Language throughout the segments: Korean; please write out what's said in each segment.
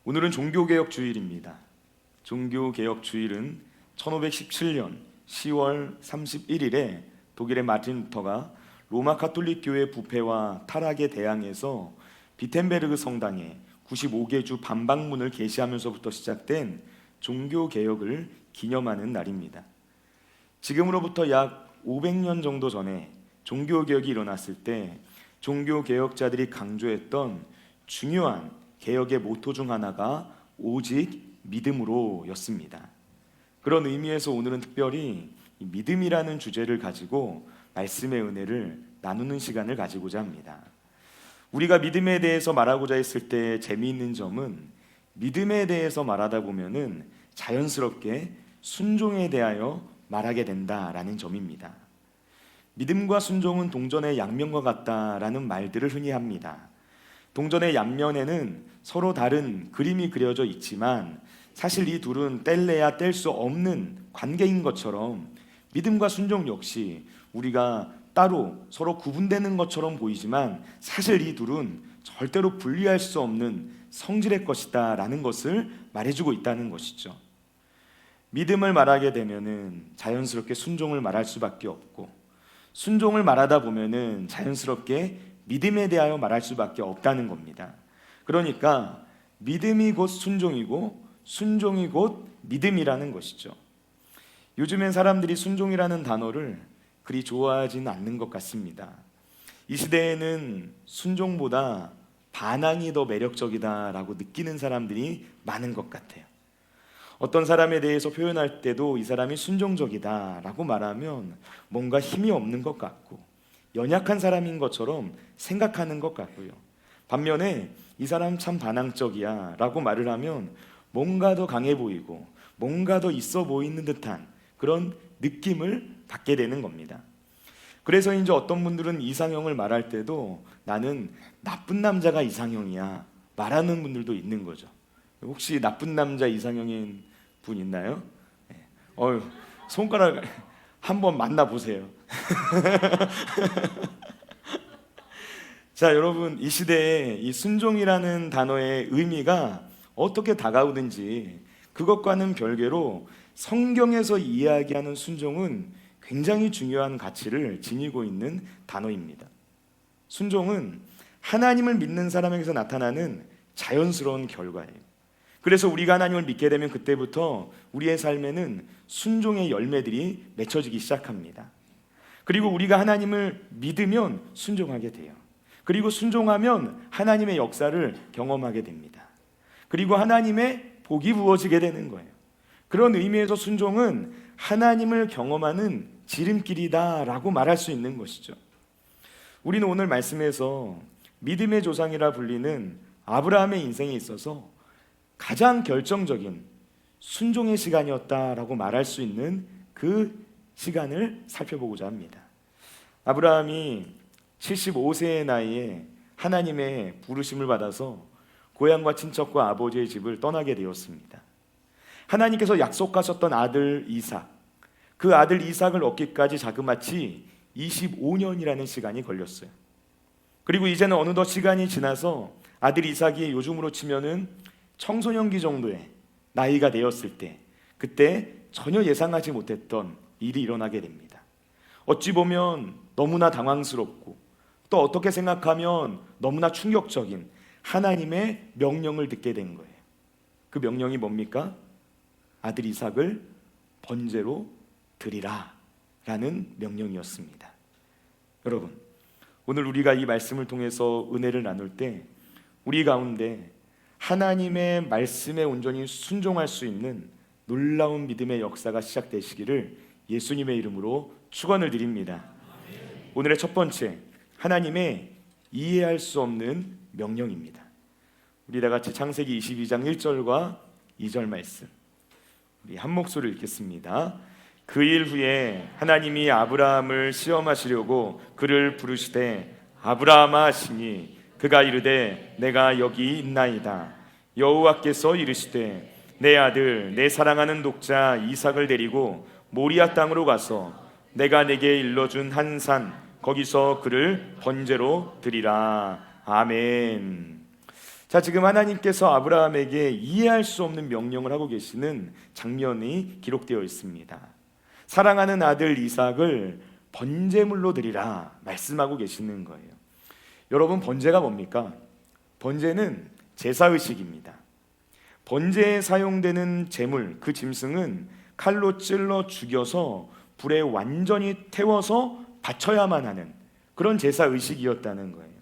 오늘은 종교개혁 주일입니다. 종교개혁 주일은 1517년 10월 31일에 독일의 마틴 루터가 로마 가톨릭 교회 부패와 타락에 대항해서 비텐베르그 성당에 95개 주 반박문을 게시하면서부터 시작된 종교개혁을 기념하는 날입니다. 지금으로부터 약 500년 정도 전에 종교개혁이 일어났을 때 종교개혁자들이 강조했던 중요한 개혁의 모토 중 하나가 오직 믿음으로 였습니다. 그런 의미에서 오늘은 특별히 믿음이라는 주제를 가지고 말씀의 은혜를 나누는 시간을 가지고자 합니다. 우리가 믿음에 대해서 말하고자 했을 때 재미있는 점은 믿음에 대해서 말하다 보면은 자연스럽게 순종에 대하여 말하게 된다라는 점입니다. 믿음과 순종은 동전의 양면과 같다라는 말들을 흔히 합니다. 동전의 양면에는 서로 다른 그림이 그려져 있지만 사실 이 둘은 뗄래야 뗄 수 없는 관계인 것처럼 믿음과 순종 역시 우리가 따로 서로 구분되는 것처럼 보이지만 사실 이 둘은 절대로 분리할 수 없는 성질의 것이다 라는 것을 말해주고 있다는 것이죠. 믿음을 말하게 되면은 자연스럽게 순종을 말할 수밖에 없고, 순종을 말하다 보면은 자연스럽게 믿음에 대하여 말할 수밖에 없다는 겁니다. 그러니까 믿음이 곧 순종이고 순종이 곧 믿음이라는 것이죠. 요즘엔 사람들이 순종이라는 단어를 그리 좋아하지는 않는 것 같습니다. 이 시대에는 순종보다 반항이 더 매력적이다라고 느끼는 사람들이 많은 것 같아요. 어떤 사람에 대해서 표현할 때도 이 사람이 순종적이다라고 말하면 뭔가 힘이 없는 것 같고 연약한 사람인 것처럼 생각하는 것 같고요. 반면에 이 사람 참 반항적이야 라고 말을 하면 뭔가 더 강해 보이고 뭔가 더 있어 보이는 듯한 그런 느낌을 받게 되는 겁니다. 그래서 이제 어떤 분들은 이상형을 말할 때도 나는 나쁜 남자가 이상형이야 말하는 분들도 있는 거죠. 혹시 나쁜 남자 이상형인 분 있나요? 손가락 한번 만나보세요. 자, 여러분, 이 시대에 이 순종이라는 단어의 의미가 어떻게 다가오든지 그것과는 별개로 성경에서 이야기하는 순종은 굉장히 중요한 가치를 지니고 있는 단어입니다. 순종은 하나님을 믿는 사람에게서 나타나는 자연스러운 결과예요. 그래서 우리가 하나님을 믿게 되면 그때부터 우리의 삶에는 순종의 열매들이 맺혀지기 시작합니다. 그리고 우리가 하나님을 믿으면 순종하게 돼요. 그리고 순종하면 하나님의 역사를 경험하게 됩니다. 그리고 하나님의 복이 부어지게 되는 거예요. 그런 의미에서 순종은 하나님을 경험하는 지름길이다라고 말할 수 있는 것이죠. 우리는 오늘 말씀에서 믿음의 조상이라 불리는 아브라함의 인생에 있어서 가장 결정적인 순종의 시간이었다라고 말할 수 있는 그 시간을 살펴보고자 합니다. 아브라함이 75세의 나이에 하나님의 부르심을 받아서 고향과 친척과 아버지의 집을 떠나게 되었습니다. 하나님께서 약속하셨던 아들 이삭, 그 아들 이삭을 얻기까지 자그마치 25년이라는 시간이 걸렸어요. 그리고 이제는 어느덧 시간이 지나서 아들 이삭이 요즘으로 치면은 청소년기 정도의 나이가 되었을 때 그때 전혀 예상하지 못했던 일이 일어나게 됩니다. 어찌 보면 너무나 당황스럽고 또 어떻게 생각하면 너무나 충격적인 하나님의 명령을 듣게 된 거예요. 그 명령이 뭡니까? 아들 이삭을 번제로 드리라 라는 명령이었습니다. 여러분, 오늘 우리가 이 말씀을 통해서 은혜를 나눌 때 우리 가운데 하나님의 말씀에 온전히 순종할 수 있는 놀라운 믿음의 역사가 시작되시기를 예수님의 이름으로 축원을 드립니다. 오늘의 첫 번째, 하나님의 이해할 수 없는 명령입니다. 우리 다 같이 창세기 22장 1절과 2절 말씀 우리 한 목소리를 읽겠습니다. 그 일 후에 하나님이 아브라함을 시험하시려고 그를 부르시되 아브라함아 하시니 그가 이르되 내가 여기 있나이다. 여호와께서 이르시되 내 아들 내 사랑하는 독자 이삭을 데리고 모리아 땅으로 가서 내가 내게 일러준 한 산 거기서 그를 번제로 드리라. 아멘. 자, 지금 하나님께서 아브라함에게 이해할 수 없는 명령을 하고 계시는 장면이 기록되어 있습니다. 사랑하는 아들 이삭을 번제물로 드리라 말씀하고 계시는 거예요. 여러분, 번제가 뭡니까? 번제는 제사의식입니다. 번제에 사용되는 제물, 그 짐승은 칼로 찔러 죽여서 불에 완전히 태워서 바쳐야만 하는 그런 제사의식이었다는 거예요.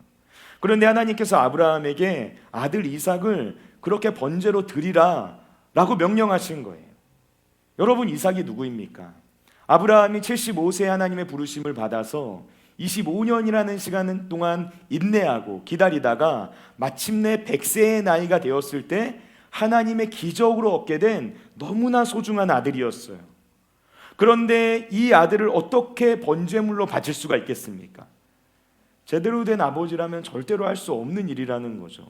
그런데 하나님께서 아브라함에게 아들 이삭을 그렇게 번제로 드리라 라고 명령하신 거예요. 여러분, 이삭이 누구입니까? 아브라함이 75세 하나님의 부르심을 받아서 25년이라는 시간 동안 인내하고 기다리다가 마침내 100세의 나이가 되었을 때 하나님의 기적으로 얻게 된 너무나 소중한 아들이었어요. 그런데 이 아들을 어떻게 번제물로 바칠 수가 있겠습니까? 제대로 된 아버지라면 절대로 할 수 없는 일이라는 거죠.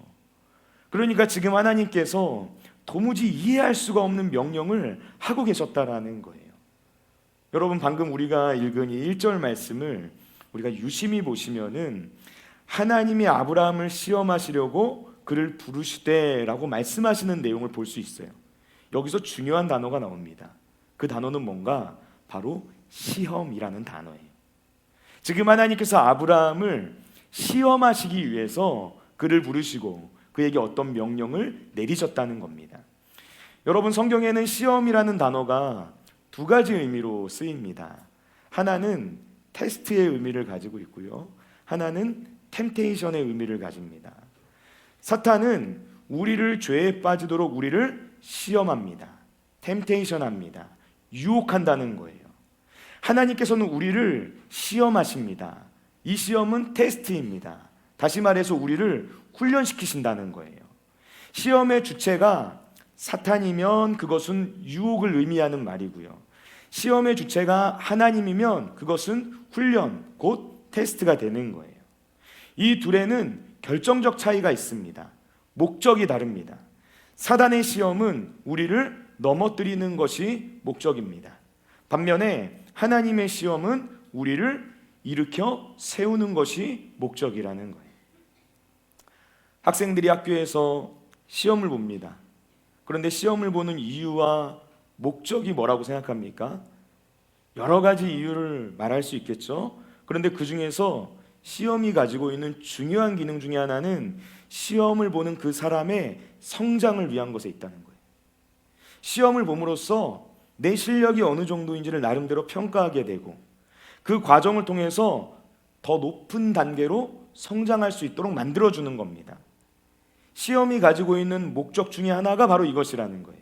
그러니까 지금 하나님께서 도무지 이해할 수가 없는 명령을 하고 계셨다라는 거예요. 여러분, 방금 우리가 읽은 이 1절 말씀을 우리가 유심히 보시면은 하나님이 아브라함을 시험하시려고 그를 부르시되라고 말씀하시는 내용을 볼 수 있어요. 여기서 중요한 단어가 나옵니다. 그 단어는 뭔가? 바로 시험이라는 단어예요. 지금 하나님께서 아브라함을 시험하시기 위해서 그를 부르시고 그에게 어떤 명령을 내리셨다는 겁니다. 여러분, 성경에는 시험이라는 단어가 두 가지 의미로 쓰입니다. 하나는 테스트의 의미를 가지고 있고요, 하나는 템테이션의 의미를 가집니다. 사탄은 우리를 죄에 빠지도록 우리를 시험합니다. 템테이션합니다. 유혹한다는 거예요. 하나님께서는 우리를 시험하십니다. 이 시험은 테스트입니다. 다시 말해서 우리를 훈련시키신다는 거예요. 시험의 주체가 사탄이면 그것은 유혹을 의미하는 말이고요, 시험의 주체가 하나님이면 그것은 훈련, 곧 테스트가 되는 거예요. 이 둘에는 결정적 차이가 있습니다. 목적이 다릅니다. 사단의 시험은 우리를 넘어뜨리는 것이 목적입니다. 반면에 하나님의 시험은 우리를 일으켜 세우는 것이 목적이라는 거예요. 학생들이 학교에서 시험을 봅니다. 그런데 시험을 보는 이유와 목적이 뭐라고 생각합니까? 여러 가지 이유를 말할 수 있겠죠. 그런데 그 중에서 시험이 가지고 있는 중요한 기능 중에 하나는 시험을 보는 그 사람의 성장을 위한 것에 있다는 거예요. 시험을 봄으로써 내 실력이 어느 정도인지를 나름대로 평가하게 되고 그 과정을 통해서 더 높은 단계로 성장할 수 있도록 만들어주는 겁니다. 시험이 가지고 있는 목적 중에 하나가 바로 이것이라는 거예요.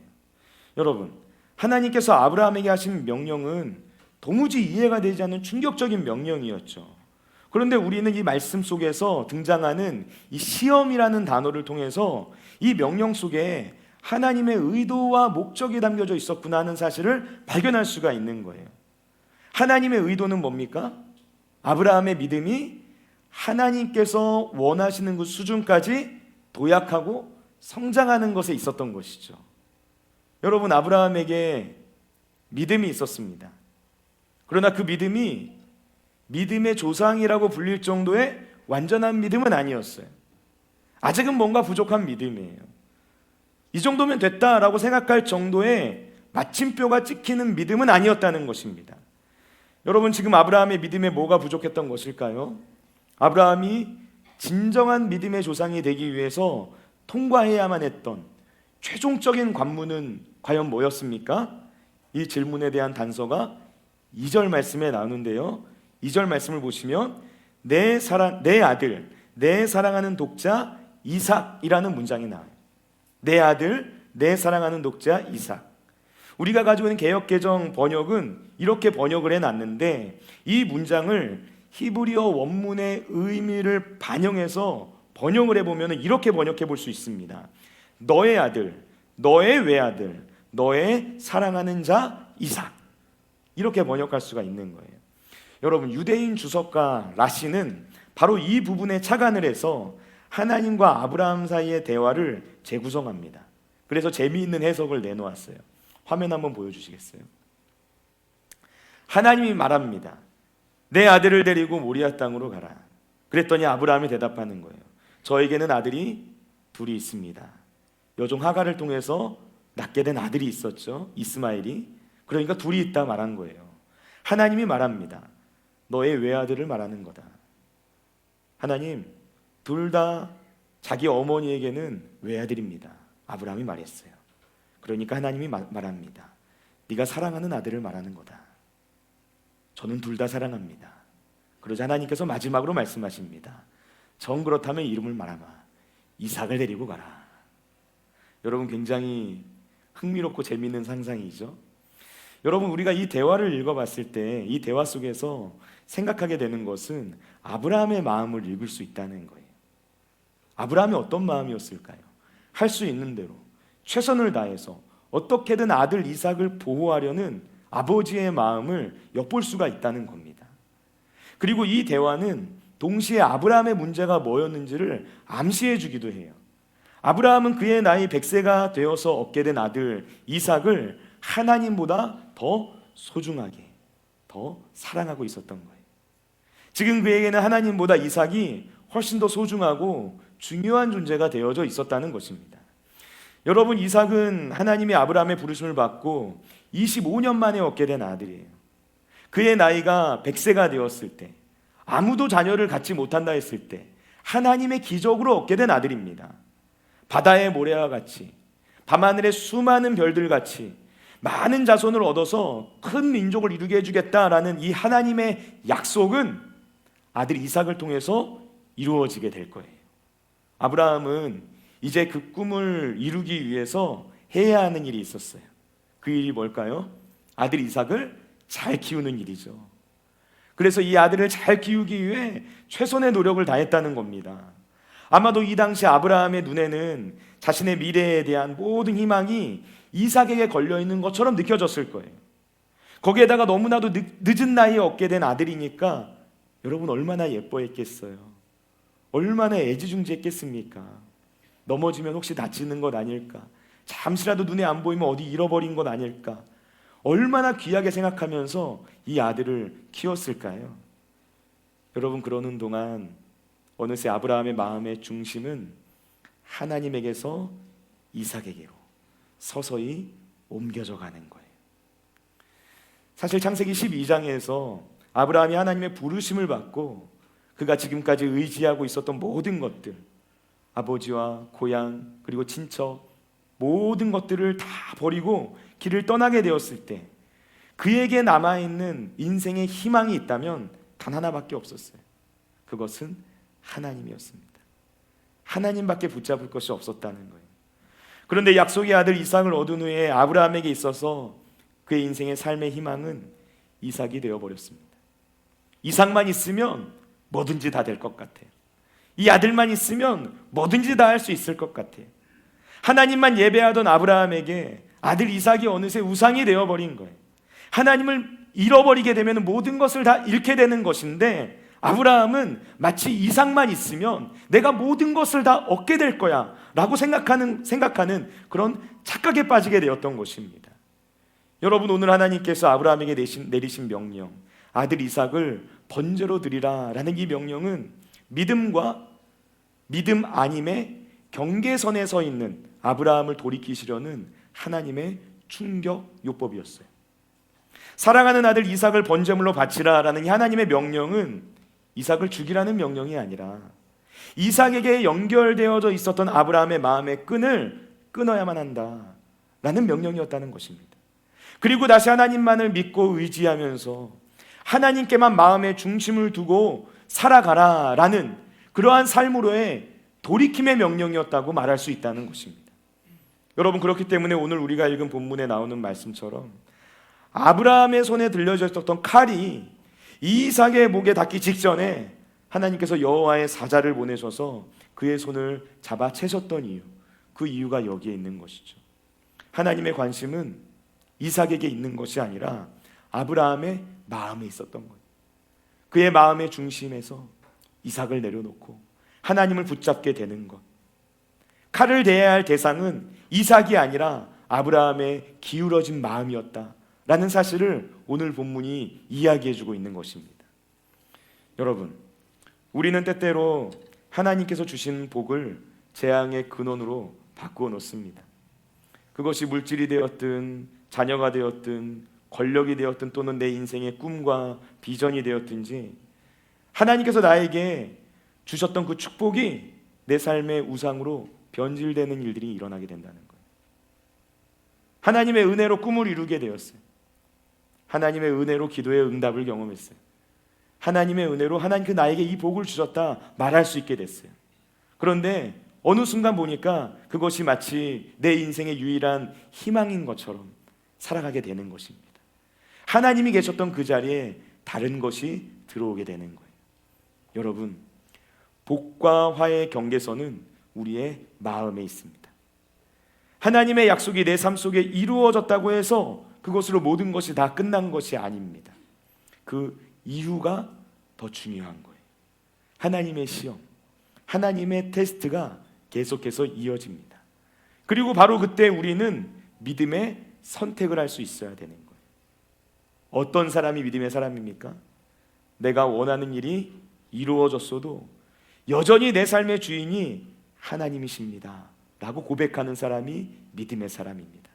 여러분, 하나님께서 아브라함에게 하신 명령은 도무지 이해가 되지 않는 충격적인 명령이었죠. 그런데 우리는 이 말씀 속에서 등장하는 이 시험이라는 단어를 통해서 이 명령 속에 하나님의 의도와 목적이 담겨져 있었구나 하는 사실을 발견할 수가 있는 거예요. 하나님의 의도는 뭡니까? 아브라함의 믿음이 하나님께서 원하시는 그 수준까지 도약하고 성장하는 것에 있었던 것이죠. 여러분, 아브라함에게 믿음이 있었습니다. 그러나 그 믿음이 믿음의 조상이라고 불릴 정도의 완전한 믿음은 아니었어요. 아직은 뭔가 부족한 믿음이에요. 이 정도면 됐다라고 생각할 정도의 마침표가 찍히는 믿음은 아니었다는 것입니다. 여러분, 지금 아브라함의 믿음에 뭐가 부족했던 것일까요? 아브라함이 진정한 믿음의 조상이 되기 위해서 통과해야만 했던 최종적인 관문은 과연 뭐였습니까? 이 질문에 대한 단서가 2절 말씀에 나오는데요, 2절 말씀을 보시면 내 아들, 내 사랑하는 독자 이삭이라는 문장이 나와요. 내 아들, 내 사랑하는 독자 이삭. 우리가 가지고 있는 개역개정 번역은 이렇게 번역을 해놨는데 이 문장을 히브리어 원문의 의미를 반영해서 번역을 해보면 이렇게 번역해 볼 수 있습니다. 너의 아들, 너의 외아들, 너의 사랑하는 자 이삭. 이렇게 번역할 수가 있는 거예요. 여러분, 유대인 주석가 라시는 바로 이 부분에 착안을 해서 하나님과 아브라함 사이의 대화를 재구성합니다. 그래서 재미있는 해석을 내놓았어요. 화면 한번 보여주시겠어요? 하나님이 말합니다. 내 아들을 데리고 모리아 땅으로 가라. 그랬더니 아브라함이 대답하는 거예요. 저에게는 아들이 둘이 있습니다. 여종 하갈을 통해서 낳게 된 아들이 있었죠. 이스마엘이. 그러니까 둘이 있다 말한 거예요. 하나님이 말합니다. 너의 외아들을 말하는 거다. 하나님, 둘 다 자기 어머니에게는 외아들입니다. 아브라함이 말했어요. 그러니까 하나님이 말합니다. 네가 사랑하는 아들을 말하는 거다. 저는 둘 다 사랑합니다. 그러자 하나님께서 마지막으로 말씀하십니다. 정 그렇다면 이름을 말하마. 이삭을 데리고 가라. 여러분, 굉장히 흥미롭고 재미있는 상상이죠. 여러분, 우리가 이 대화를 읽어봤을 때 이 대화 속에서 생각하게 되는 것은 아브라함의 마음을 읽을 수 있다는 거예요. 아브라함이 어떤 마음이었을까요? 할 수 있는 대로 최선을 다해서 어떻게든 아들 이삭을 보호하려는 아버지의 마음을 엿볼 수가 있다는 겁니다. 그리고 이 대화는 동시에 아브라함의 문제가 뭐였는지를 암시해 주기도 해요. 아브라함은 그의 나이 100세가 되어서 얻게 된 아들 이삭을 하나님보다 더 소중하게, 더 사랑하고 있었던 거예요. 지금 그에게는 하나님보다 이삭이 훨씬 더 소중하고 중요한 존재가 되어져 있었다는 것입니다. 여러분, 이삭은 하나님이 아브라함의 부르심을 받고 25년 만에 얻게 된 아들이에요. 그의 나이가 100세가 되었을 때, 아무도 자녀를 갖지 못한다 했을 때 하나님의 기적으로 얻게 된 아들입니다. 바다의 모래와 같이, 밤하늘의 수많은 별들 같이 많은 자손을 얻어서 큰 민족을 이루게 해주겠다라는 이 하나님의 약속은 아들 이삭을 통해서 이루어지게 될 거예요. 아브라함은 이제 그 꿈을 이루기 위해서 해야 하는 일이 있었어요. 그 일이 뭘까요? 아들 이삭을 잘 키우는 일이죠. 그래서 이 아들을 잘 키우기 위해 최선의 노력을 다했다는 겁니다. 아마도 이 당시 아브라함의 눈에는 자신의 미래에 대한 모든 희망이 이삭에게 걸려있는 것처럼 느껴졌을 거예요. 거기에다가 너무나도 늦은 나이에 얻게 된 아들이니까 여러분, 얼마나 예뻐했겠어요. 얼마나 애지중지했겠습니까? 넘어지면 혹시 다치는 것 아닐까? 잠시라도 눈에 안 보이면 어디 잃어버린 것 아닐까? 얼마나 귀하게 생각하면서 이 아들을 키웠을까요? 여러분, 그러는 동안 어느새 아브라함의 마음의 중심은 하나님에게서 이삭에게로 서서히 옮겨져 가는 거예요. 사실 창세기 12장에서 아브라함이 하나님의 부르심을 받고 그가 지금까지 의지하고 있었던 모든 것들, 아버지와 고향 그리고 친척, 모든 것들을 다 버리고 길을 떠나게 되었을 때 그에게 남아있는 인생의 희망이 있다면 단 하나밖에 없었어요. 그것은 하나님이었습니다. 하나님밖에 붙잡을 것이 없었다는 거예요. 그런데 약속의 아들 이삭을 얻은 후에 아브라함에게 있어서 그의 인생의 삶의 희망은 이삭이 되어버렸습니다. 이삭만 있으면 뭐든지 다 될 것 같아요. 이 아들만 있으면 뭐든지 다 할 수 있을 것 같아요. 하나님만 예배하던 아브라함에게 아들 이삭이 어느새 우상이 되어버린 거예요. 하나님을 잃어버리게 되면 모든 것을 다 잃게 되는 것인데 아브라함은 마치 이삭만 있으면 내가 모든 것을 다 얻게 될 거야 라고 생각하는 그런 착각에 빠지게 되었던 것입니다. 여러분, 오늘 하나님께서 아브라함에게 내리신 명령, 아들 이삭을 번제로 드리라 라는 이 명령은 믿음과 믿음 아님의 경계선에 서 있는 아브라함을 돌이키시려는 하나님의 충격 요법이었어요. 사랑하는 아들 이삭을 번제물로 바치라 라는 이 하나님의 명령은 이삭을 죽이라는 명령이 아니라 이삭에게 연결되어져 있었던 아브라함의 마음의 끈을 끊어야만 한다 라는 명령이었다는 것입니다. 그리고 다시 하나님만을 믿고 의지하면서 하나님께만 마음의 중심을 두고 살아가라 라는 그러한 삶으로의 돌이킴의 명령이었다고 말할 수 있다는 것입니다. 여러분, 그렇기 때문에 오늘 우리가 읽은 본문에 나오는 말씀처럼 아브라함의 손에 들려져 있었던 칼이 이삭의 목에 닿기 직전에 하나님께서 여호와의 사자를 보내셔서 그의 손을 잡아 채셨던 이유, 그 이유가 여기에 있는 것이죠. 하나님의 관심은 이삭에게 있는 것이 아니라 아브라함의 마음에 있었던 거예요. 그의 마음의 중심에서 이삭을 내려놓고 하나님을 붙잡게 되는 것, 칼을 대해야 할 대상은 이삭이 아니라 아브라함의 기울어진 마음이었다라는 사실을 오늘 본문이 이야기해주고 있는 것입니다. 여러분, 우리는 때때로 하나님께서 주신 복을 재앙의 근원으로 바꾸어 놓습니다. 그것이 물질이 되었든 자녀가 되었든 권력이 되었든 또는 내 인생의 꿈과 비전이 되었든지 하나님께서 나에게 주셨던 그 축복이 내 삶의 우상으로 변질되는 일들이 일어나게 된다는 거예요. 하나님의 은혜로 꿈을 이루게 되었어요. 하나님의 은혜로 기도의 응답을 경험했어요. 하나님의 은혜로 하나님 나에게 이 복을 주셨다 말할 수 있게 됐어요. 그런데 어느 순간 보니까 그것이 마치 내 인생의 유일한 희망인 것처럼 살아가게 되는 것입니다. 하나님이 계셨던 그 자리에 다른 것이 들어오게 되는 거예요. 여러분, 복과 화의 경계선은 우리의 마음에 있습니다. 하나님의 약속이 내 삶 속에 이루어졌다고 해서 그것으로 모든 것이 다 끝난 것이 아닙니다. 그 이유가 더 중요한 거예요. 하나님의 시험, 하나님의 테스트가 계속해서 이어집니다. 그리고 바로 그때 우리는 믿음의 선택을 할 수 있어야 되는 거예요. 어떤 사람이 믿음의 사람입니까? 내가 원하는 일이 이루어졌어도 여전히 내 삶의 주인이 하나님이십니다 라고 고백하는 사람이 믿음의 사람입니다.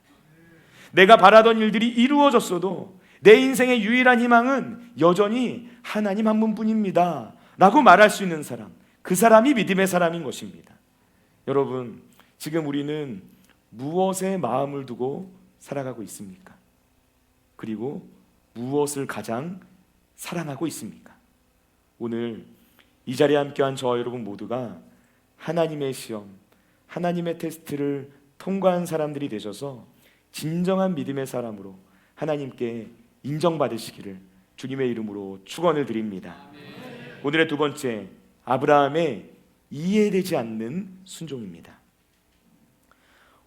내가 바라던 일들이 이루어졌어도 내 인생의 유일한 희망은 여전히 하나님 한 분뿐입니다 라고 말할 수 있는 사람, 그 사람이 믿음의 사람인 것입니다. 여러분, 지금 우리는 무엇에 마음을 두고 살아가고 있습니까? 그리고 무엇을 가장 사랑하고 있습니까? 오늘 이 자리에 함께한 저와 여러분 모두가 하나님의 시험, 하나님의 테스트를 통과한 사람들이 되셔서 진정한 믿음의 사람으로 하나님께 인정받으시기를 주님의 이름으로 축원을 드립니다. 오늘의 두 번째, 아브라함의 이해되지 않는 순종입니다.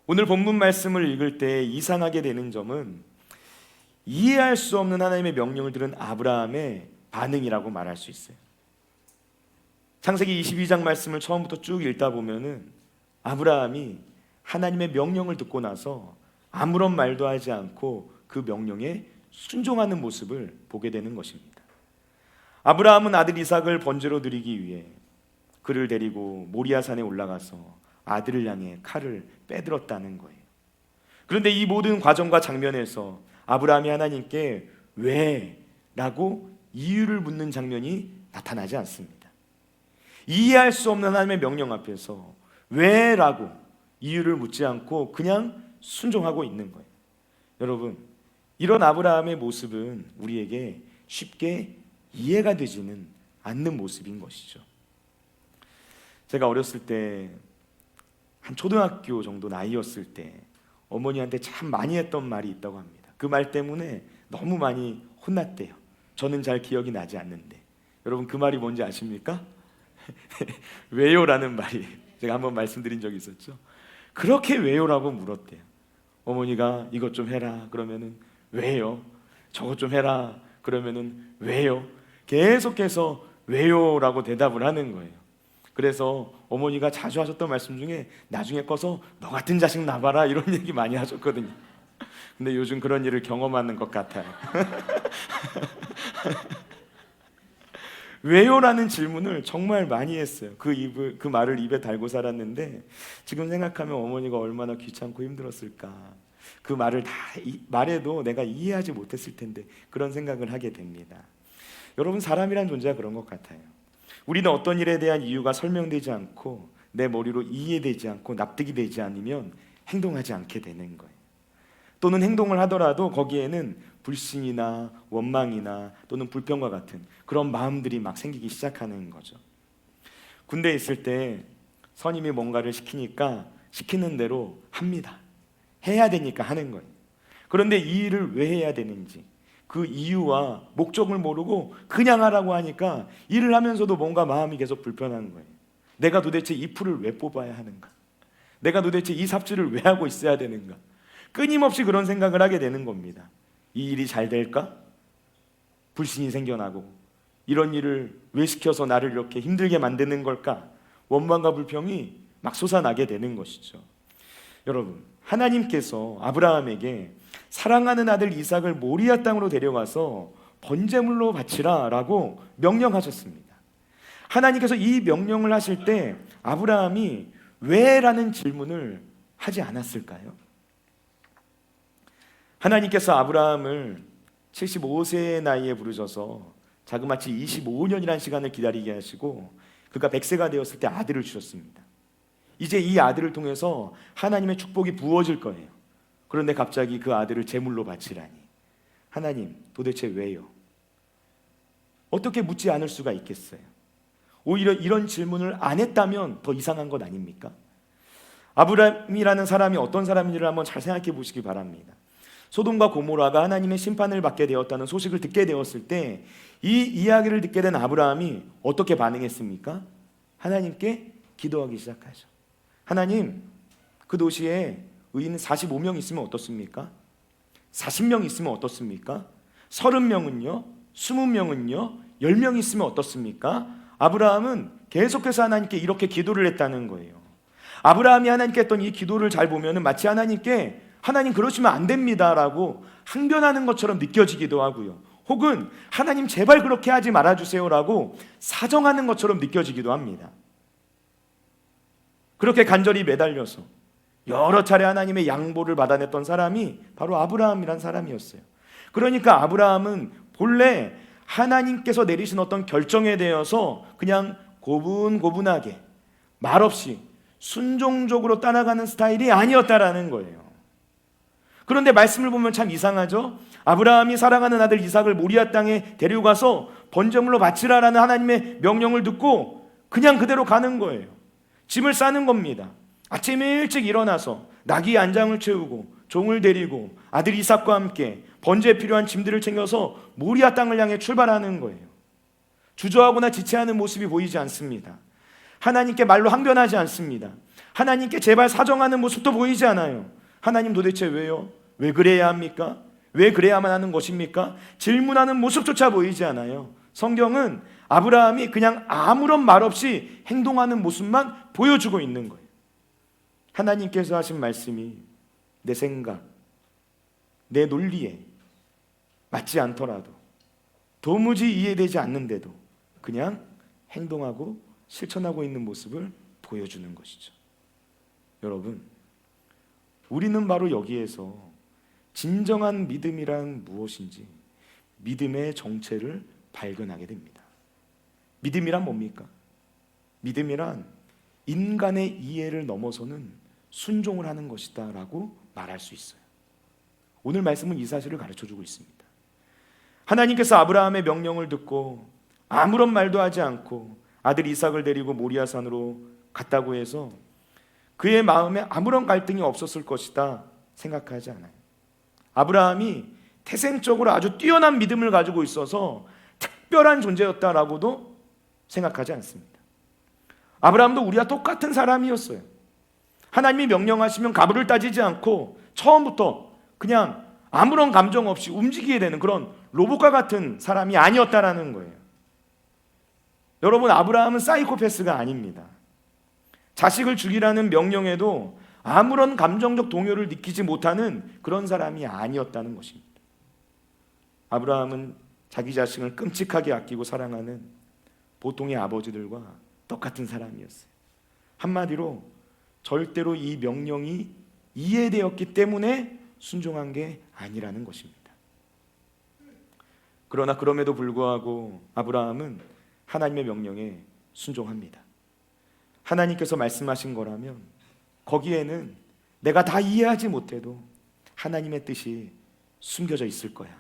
오늘 본문 말씀을 읽을 때 이상하게 되는 점은 이해할 수 없는 하나님의 명령을 들은 아브라함의 반응이라고 말할 수 있어요. 창세기 22장 말씀을 처음부터 쭉 읽다 보면은 아브라함이 하나님의 명령을 듣고 나서 아무런 말도 하지 않고 그 명령에 순종하는 모습을 보게 되는 것입니다. 아브라함은 아들 이삭을 번제로 드리기 위해 그를 데리고 모리아산에 올라가서 아들을 향해 칼을 빼들었다는 거예요. 그런데 이 모든 과정과 장면에서 아브라함이 하나님께 왜? 라고 이유를 묻는 장면이 나타나지 않습니다. 이해할 수 없는 하나님의 명령 앞에서 왜? 라고 이유를 묻지 않고 그냥 순종하고 있는 거예요. 여러분, 이런 아브라함의 모습은 우리에게 쉽게 이해가 되지는 않는 모습인 것이죠. 제가 어렸을 때 한 초등학교 정도 나이였을 때 어머니한테 참 많이 했던 말이 있다고 합니다. 그 말 때문에 너무 많이 혼났대요. 저는 잘 기억이 나지 않는데 여러분, 그 말이 뭔지 아십니까? 왜요? 라는 말이 제가 한번 말씀드린 적이 있었죠. 그렇게 왜요라고 물었대요. 어머니가 이것 좀 해라 그러면은 왜요? 저것 좀 해라 그러면은 왜요? 계속해서 왜요라고 대답을 하는 거예요. 그래서 어머니가 자주 하셨던 말씀 중에 나중에 커서 너 같은 자식 낳아라 이런 얘기 많이 하셨거든요. 근데 요즘 그런 일을 경험하는 것 같아요. 왜요라는 질문을 정말 많이 했어요. 그 말을 입에 달고 살았는데 지금 생각하면 어머니가 얼마나 귀찮고 힘들었을까. 그 말을 다 말해도 내가 이해하지 못했을 텐데 그런 생각을 하게 됩니다. 여러분, 사람이란 존재가 그런 것 같아요. 우리는 어떤 일에 대한 이유가 설명되지 않고 내 머리로 이해되지 않고 납득이 되지 않으면 행동하지 않게 되는 거예요. 또는 행동을 하더라도 거기에는 불신이나 원망이나 또는 불평과 같은 그런 마음들이 막 생기기 시작하는 거죠. 군대에 있을 때 선임이 뭔가를 시키니까 시키는 대로 합니다. 해야 되니까 하는 거예요. 그런데 이 일을 왜 해야 되는지 그 이유와 목적을 모르고 그냥 하라고 하니까 일을 하면서도 뭔가 마음이 계속 불편한 거예요. 내가 도대체 이 풀을 왜 뽑아야 하는가? 내가 도대체 이 삽질을 왜 하고 있어야 되는가? 끊임없이 그런 생각을 하게 되는 겁니다. 이 일이 잘 될까? 불신이 생겨나고 이런 일을 왜 시켜서 나를 이렇게 힘들게 만드는 걸까? 원망과 불평이 막 솟아나게 되는 것이죠. 여러분, 하나님께서 아브라함에게 사랑하는 아들 이삭을 모리아 땅으로 데려가서 번제물로 바치라 라고 명령하셨습니다. 하나님께서 이 명령을 하실 때 아브라함이 왜라는 질문을 하지 않았을까요? 하나님께서 아브라함을 75세의 나이에 부르셔서 자그마치 25년이라는 시간을 기다리게 하시고 그가 100세가 되었을 때 아들을 주셨습니다. 이제 이 아들을 통해서 하나님의 축복이 부어질 거예요. 그런데 갑자기 그 아들을 제물로 바치라니. 하나님, 도대체 왜요? 어떻게 묻지 않을 수가 있겠어요? 오히려 이런 질문을 안 했다면 더 이상한 것 아닙니까? 아브라함이라는 사람이 어떤 사람인지를 한번 잘 생각해 보시기 바랍니다. 소돔과 고모라가 하나님의 심판을 받게 되었다는 소식을 듣게 되었을 때 이 이야기를 듣게 된 아브라함이 어떻게 반응했습니까? 하나님께 기도하기 시작하죠. 하나님, 그 도시에 의인 45명 있으면 어떻습니까? 40명 있으면 어떻습니까? 30명은요? 20명은요? 10명 있으면 어떻습니까? 아브라함은 계속해서 하나님께 이렇게 기도를 했다는 거예요. 아브라함이 하나님께 했던 이 기도를 잘 보면 마치 하나님께 하나님 그러시면 안 됩니다 라고 항변하는 것처럼 느껴지기도 하고요. 혹은 하나님 제발 그렇게 하지 말아주세요 라고 사정하는 것처럼 느껴지기도 합니다. 그렇게 간절히 매달려서 여러 차례 하나님의 양보를 받아냈던 사람이 바로 아브라함이란 사람이었어요. 그러니까 아브라함은 본래 하나님께서 내리신 어떤 결정에 대해서 그냥 고분고분하게 말없이 순종적으로 따라가는 스타일이 아니었다라는 거예요. 그런데 말씀을 보면 참 이상하죠? 아브라함이 사랑하는 아들 이삭을 모리아 땅에 데려가서 번제물로 바치라라는 하나님의 명령을 듣고 그냥 그대로 가는 거예요. 짐을 싸는 겁니다. 아침 일찍 일어나서 나귀 안장을 채우고 종을 데리고 아들 이삭과 함께 번제에 필요한 짐들을 챙겨서 모리아 땅을 향해 출발하는 거예요. 주저하거나 지체하는 모습이 보이지 않습니다. 하나님께 말로 항변하지 않습니다. 하나님께 제발 사정하는 모습도 보이지 않아요. 하나님 도대체 왜요? 왜 그래야 합니까? 왜 그래야만 하는 것입니까? 질문하는 모습조차 보이지 않아요. 성경은 아브라함이 그냥 아무런 말 없이 행동하는 모습만 보여주고 있는 거예요. 하나님께서 하신 말씀이 내 생각, 내 논리에 맞지 않더라도 도무지 이해되지 않는데도 그냥 행동하고 실천하고 있는 모습을 보여주는 것이죠. 여러분, 우리는 바로 여기에서 진정한 믿음이란 무엇인지 믿음의 정체를 발견하게 됩니다. 믿음이란 뭡니까? 믿음이란 인간의 이해를 넘어서는 순종을 하는 것이다 라고 말할 수 있어요. 오늘 말씀은 이 사실을 가르쳐주고 있습니다. 하나님께서 아브라함의 명령을 듣고 아무런 말도 하지 않고 아들 이삭을 데리고 모리아산으로 갔다고 해서 그의 마음에 아무런 갈등이 없었을 것이다 생각하지 않아요. 아브라함이 태생적으로 아주 뛰어난 믿음을 가지고 있어서 특별한 존재였다라고도 생각하지 않습니다. 아브라함도 우리와 똑같은 사람이었어요. 하나님이 명령하시면 가부를 따지지 않고 처음부터 그냥 아무런 감정 없이 움직이게 되는 그런 로봇과 같은 사람이 아니었다라는 거예요. 여러분, 아브라함은 사이코패스가 아닙니다. 자식을 죽이라는 명령에도 아무런 감정적 동요를 느끼지 못하는 그런 사람이 아니었다는 것입니다. 아브라함은 자기 자식을 끔찍하게 아끼고 사랑하는 보통의 아버지들과 똑같은 사람이었어요. 한마디로 절대로 이 명령이 이해되었기 때문에 순종한 게 아니라는 것입니다. 그러나 그럼에도 불구하고 아브라함은 하나님의 명령에 순종합니다. 하나님께서 말씀하신 거라면 거기에는 내가 다 이해하지 못해도 하나님의 뜻이 숨겨져 있을 거야.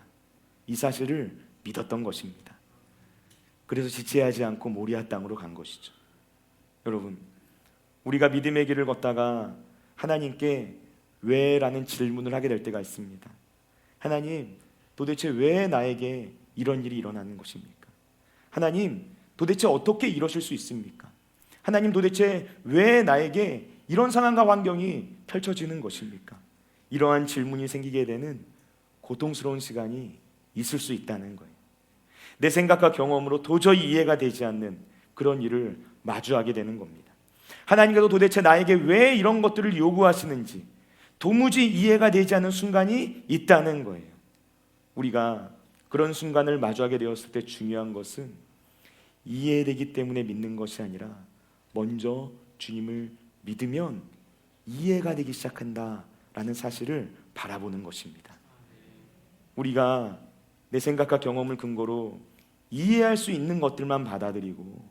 이 사실을 믿었던 것입니다. 그래서 지체하지 않고 모리아 땅으로 간 것이죠. 여러분, 우리가 믿음의 길을 걷다가 하나님께 왜라는 질문을 하게 될 때가 있습니다. 하나님, 도대체 왜 나에게 이런 일이 일어나는 것입니까? 하나님, 도대체 어떻게 이러실 수 있습니까? 하나님, 도대체 왜 나에게 이런 상황과 환경이 펼쳐지는 것입니까? 이러한 질문이 생기게 되는 고통스러운 시간이 있을 수 있다는 거예요. 내 생각과 경험으로 도저히 이해가 되지 않는 그런 일을 마주하게 되는 겁니다. 하나님께서 도대체 나에게 왜 이런 것들을 요구하시는지 도무지 이해가 되지 않는 순간이 있다는 거예요. 우리가 그런 순간을 마주하게 되었을 때 중요한 것은 이해되기 때문에 믿는 것이 아니라 먼저 주님을 믿으면 이해가 되기 시작한다라는 사실을 바라보는 것입니다. 우리가 내 생각과 경험을 근거로 이해할 수 있는 것들만 받아들이고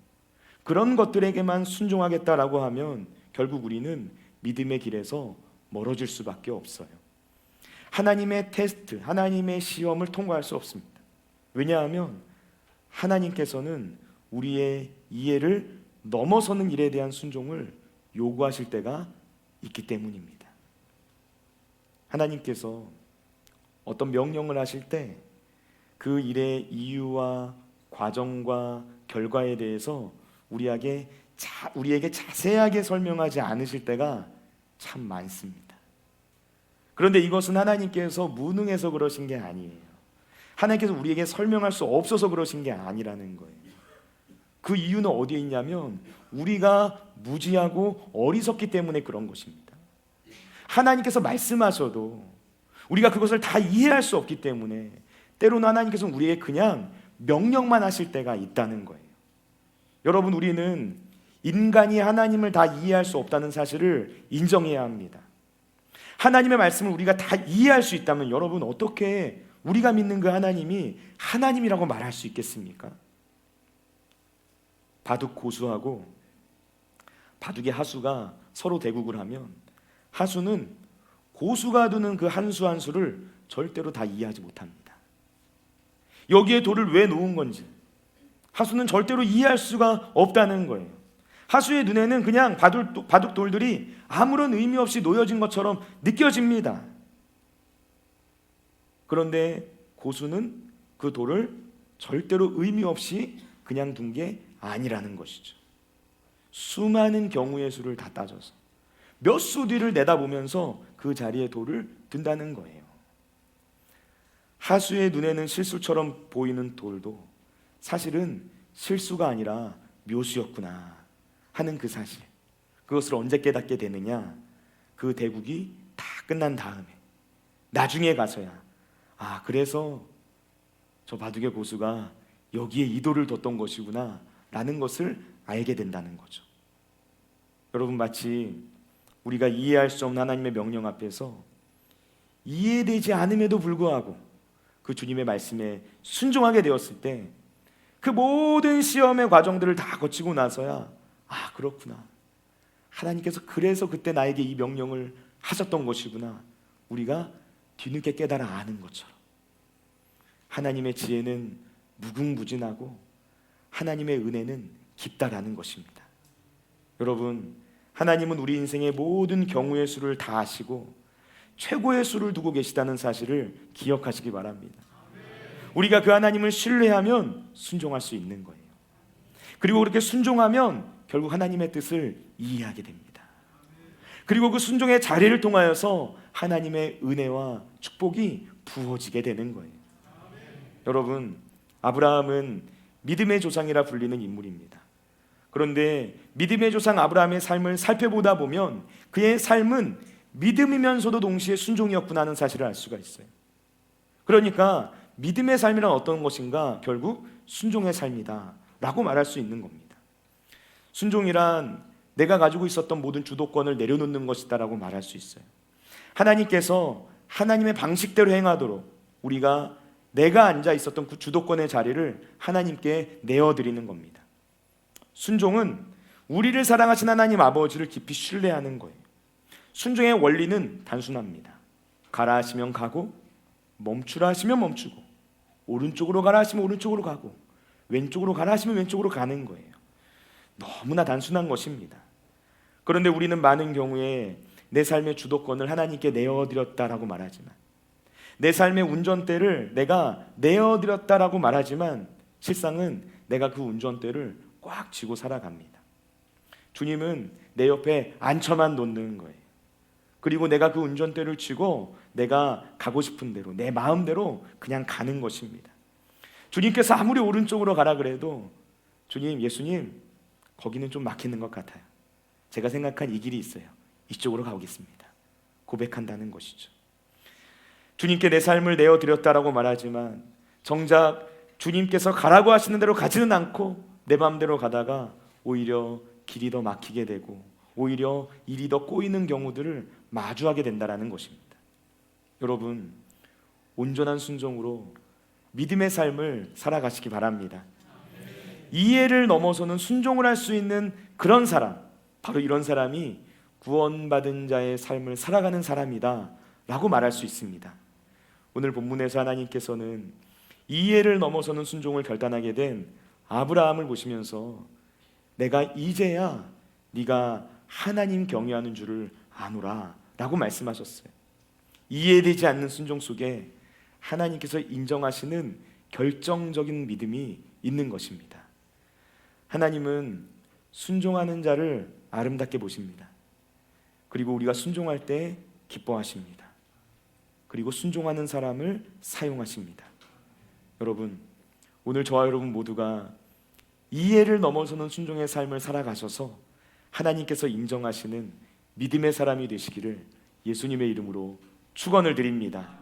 그런 것들에게만 순종하겠다라고 하면 결국 우리는 믿음의 길에서 멀어질 수밖에 없어요. 하나님의 테스트, 하나님의 시험을 통과할 수 없습니다. 왜냐하면 하나님께서는 우리의 이해를 넘어서는 일에 대한 순종을 요구하실 때가 있기 때문입니다. 하나님께서 어떤 명령을 하실 때 그 일의 이유와 과정과 결과에 대해서 우리에게 자세하게 설명하지 않으실 때가 참 많습니다. 그런데 이것은 하나님께서 무능해서 그러신 게 아니에요. 하나님께서 우리에게 설명할 수 없어서 그러신 게 아니라는 거예요. 그 이유는 어디에 있냐면 우리가 무지하고 어리석기 때문에 그런 것입니다. 하나님께서 말씀하셔도 우리가 그것을 다 이해할 수 없기 때문에 때로는 하나님께서는 우리에게 그냥 명령만 하실 때가 있다는 거예요. 여러분, 우리는 인간이 하나님을 다 이해할 수 없다는 사실을 인정해야 합니다. 하나님의 말씀을 우리가 다 이해할 수 있다면 여러분, 어떻게 우리가 믿는 그 하나님이 하나님이라고 말할 수 있겠습니까? 바둑 고수하고 바둑의 하수가 서로 대국을 하면 하수는 고수가 두는 그 한 수 한 수를 절대로 다 이해하지 못합니다. 여기에 돌을 왜 놓은 건지 하수는 절대로 이해할 수가 없다는 거예요. 하수의 눈에는 그냥 바둑 돌들이 아무런 의미 없이 놓여진 것처럼 느껴집니다. 그런데 고수는 그 돌을 절대로 의미 없이 그냥 둔 게 아니라는 것이죠. 수많은 경우의 수를 다 따져서 몇 수 뒤를 내다보면서 그 자리에 돌을 둔다는 거예요. 하수의 눈에는 실수처럼 보이는 돌도 사실은 실수가 아니라 묘수였구나 하는 그 사실, 그것을 언제 깨닫게 되느냐? 그 대국이 다 끝난 다음에 나중에 가서야 그래서 저 바둑의 고수가 여기에 이 돌을 뒀던 것이구나 라는 것을 알게 된다는 거죠. 여러분, 마치 우리가 이해할 수 없는 하나님의 명령 앞에서 이해되지 않음에도 불구하고 그 주님의 말씀에 순종하게 되었을 때 그 모든 시험의 과정들을 다 거치고 나서야 그렇구나, 하나님께서 그래서 그때 나에게 이 명령을 하셨던 것이구나, 우리가 뒤늦게 깨달아 아는 것처럼 하나님의 지혜는 무궁무진하고 하나님의 은혜는 깊다라는 것입니다. 여러분, 하나님은 우리 인생의 모든 경우의 수를 다 아시고 최고의 수를 두고 계시다는 사실을 기억하시기 바랍니다. 우리가 그 하나님을 신뢰하면 순종할 수 있는 거예요. 그리고 그렇게 순종하면 결국 하나님의 뜻을 이해하게 됩니다. 그리고 그 순종의 자리를 통하여서 하나님의 은혜와 축복이 부어지게 되는 거예요. 여러분, 아브라함은 믿음의 조상이라 불리는 인물입니다. 그런데 믿음의 조상 아브라함의 삶을 살펴보다 보면 그의 삶은 믿음이면서도 동시에 순종이었구나 하는 사실을 알 수가 있어요. 그러니까 믿음의 삶이란 어떤 것인가? 결국 순종의 삶이다 라고 말할 수 있는 겁니다. 순종이란 내가 가지고 있었던 모든 주도권을 내려놓는 것이다 라고 말할 수 있어요. 하나님께서 하나님의 방식대로 행하도록 우리가 내가 앉아 있었던 그 주도권의 자리를 하나님께 내어드리는 겁니다. 순종은 우리를 사랑하신 하나님 아버지를 깊이 신뢰하는 거예요. 순종의 원리는 단순합니다. 가라 하시면 가고, 멈추라 하시면 멈추고, 오른쪽으로 가라 하시면 오른쪽으로 가고, 왼쪽으로 가라 하시면 왼쪽으로 가는 거예요. 너무나 단순한 것입니다. 그런데 우리는 많은 경우에 내 삶의 주도권을 하나님께 내어드렸다라고 말하지만, 내 삶의 운전대를 내가 내어드렸다라고 말하지만 실상은 내가 그 운전대를 꽉 쥐고 살아갑니다. 주님은 내 옆에 앉혀만 놓는 거예요. 그리고 내가 그 운전대를 쥐고 내가 가고 싶은 대로 내 마음대로 그냥 가는 것입니다. 주님께서 아무리 오른쪽으로 가라 그래도 주님, 예수님, 거기는 좀 막히는 것 같아요. 제가 생각한 이 길이 있어요. 이쪽으로 가보겠습니다. 고백한다는 것이죠. 주님께 내 삶을 내어드렸다라고 말하지만 정작 주님께서 가라고 하시는 대로 가지는 않고 내 마음대로 가다가 오히려 길이 더 막히게 되고 오히려 일이 더 꼬이는 경우들을 마주하게 된다는 것입니다. 여러분, 온전한 순종으로 믿음의 삶을 살아가시기 바랍니다. 이해를 넘어서는 순종을 할 수 있는 그런 사람, 바로 이런 사람이 구원받은 자의 삶을 살아가는 사람이다 라고 말할 수 있습니다. 오늘 본문에서 하나님께서는 이해를 넘어서는 순종을 결단하게 된 아브라함을 보시면서 내가 이제야 네가 하나님 경외하는 줄을 아노라 라고 말씀하셨어요. 이해되지 않는 순종 속에 하나님께서 인정하시는 결정적인 믿음이 있는 것입니다. 하나님은 순종하는 자를 아름답게 보십니다. 그리고 우리가 순종할 때 기뻐하십니다. 그리고 순종하는 사람을 사용하십니다. 여러분, 오늘 저와 여러분 모두가 이해를 넘어서는 순종의 삶을 살아가셔서 하나님께서 인정하시는 믿음의 사람이 되시기를 예수님의 이름으로 축원을 드립니다.